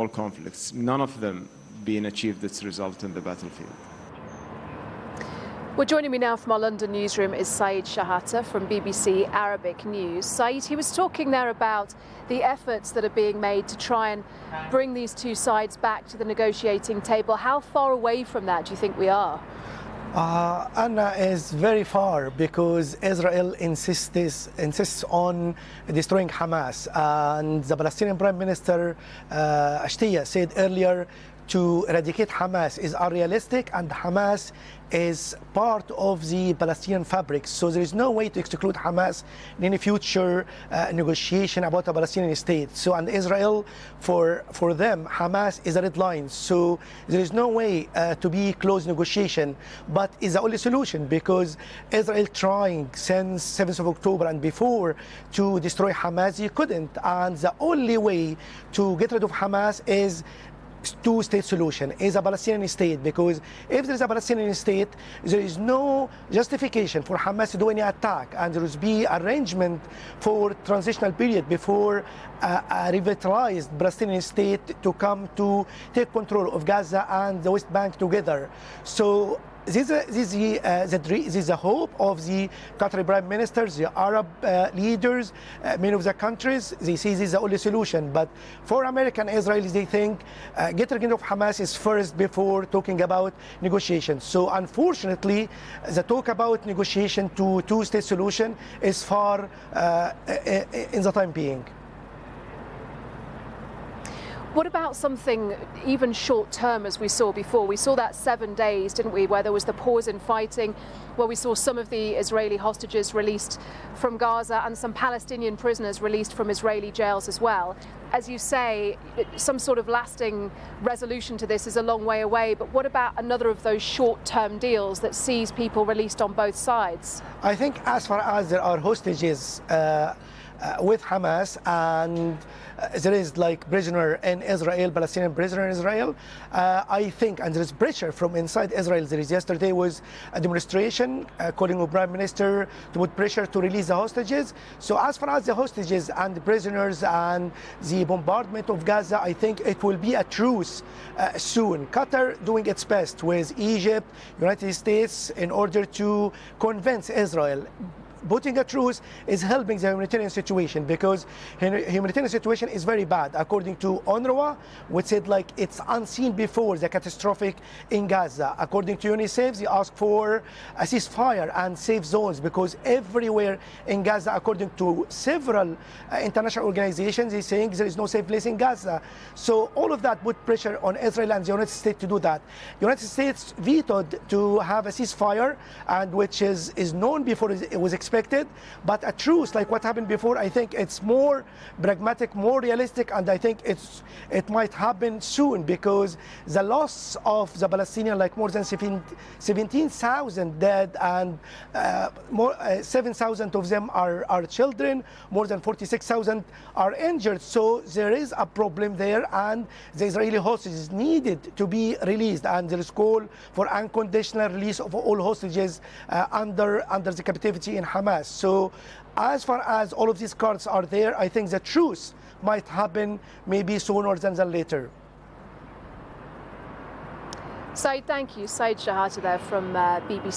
all conflicts, none of them being achieved its result in the battlefield. Well, joining me now from our London newsroom is Shehata from BBC Arabic News. Saeed, he was talking there about the efforts that are being made to try and bring these two sides back to the negotiating table. How far away from that do you think we are? Anna, is very far, because Israel insists on destroying Hamas, and the Palestinian Prime Minister Shehata said earlier to eradicate Hamas is unrealistic, and Hamas is part of the Palestinian fabric. So there is no way to exclude Hamas in any future negotiation about a Palestinian state. So, and Israel, for them, Hamas is a red line. So there is no way to be close negotiation, but is the only solution, because Israel trying since 7th of October and before to destroy Hamas, you couldn't. And the only way to get rid of Hamas is two-state solution, is a Palestinian state, because if there is a Palestinian state, there is no justification for Hamas to do any attack, and there will be arrangement for transitional period before a revitalized Palestinian state to come to take control of Gaza and the West Bank together. So this is the hope of the Qatari Prime Ministers, the Arab leaders, many of the countries. They say this is the only solution. But for American Israelis, they think getting rid of Hamas is first before talking about negotiations. So unfortunately, the talk about negotiation to two-state solution is far in the time being. What about something even short-term, as we saw before? We saw that 7 days, didn't we, where there was the pause in fighting, where we saw some of the Israeli hostages released from Gaza and some Palestinian prisoners released from Israeli jails as well. As you say, some sort of lasting resolution to this is a long way away, but what about another of those short-term deals that sees people released on both sides? I think as far as there are hostages with Hamas, and there is like prisoner in Israel, Palestinian prisoner in Israel, I think, and there is pressure from inside Israel. There is yesterday was a demonstration calling on Prime Minister to put pressure to release the hostages. So as far as the hostages and the prisoners and the bombardment of Gaza, I think it will be a truce soon. Qatar doing its best with Egypt, United States in order to convince Israel. Putting a truce is helping the humanitarian situation, because humanitarian situation is very bad. According to UNRWA, which said like it's unseen before the catastrophic in Gaza. According to UNICEF, they ask for a ceasefire and safe zones, because everywhere in Gaza, according to several international organizations, they're saying there is no safe place in Gaza. So all of that put pressure on Israel and the United States to do that. United States vetoed to have a ceasefire, and which is known before it was expected, but a truce like what happened before, I think it's more pragmatic, more realistic, and I think it might happen soon, because the loss of the Palestinian, like more than 17,000 dead, and 7,000 of them are children, more than 46,000 are injured. So there is a problem there, and the Israeli hostages needed to be released, and there is call for unconditional release of all hostages under the captivity in Hamas. So as far as all of these cards are there, I think the truce might happen maybe sooner than later. Saeed, thank you. Saeed Shehata there from BBC.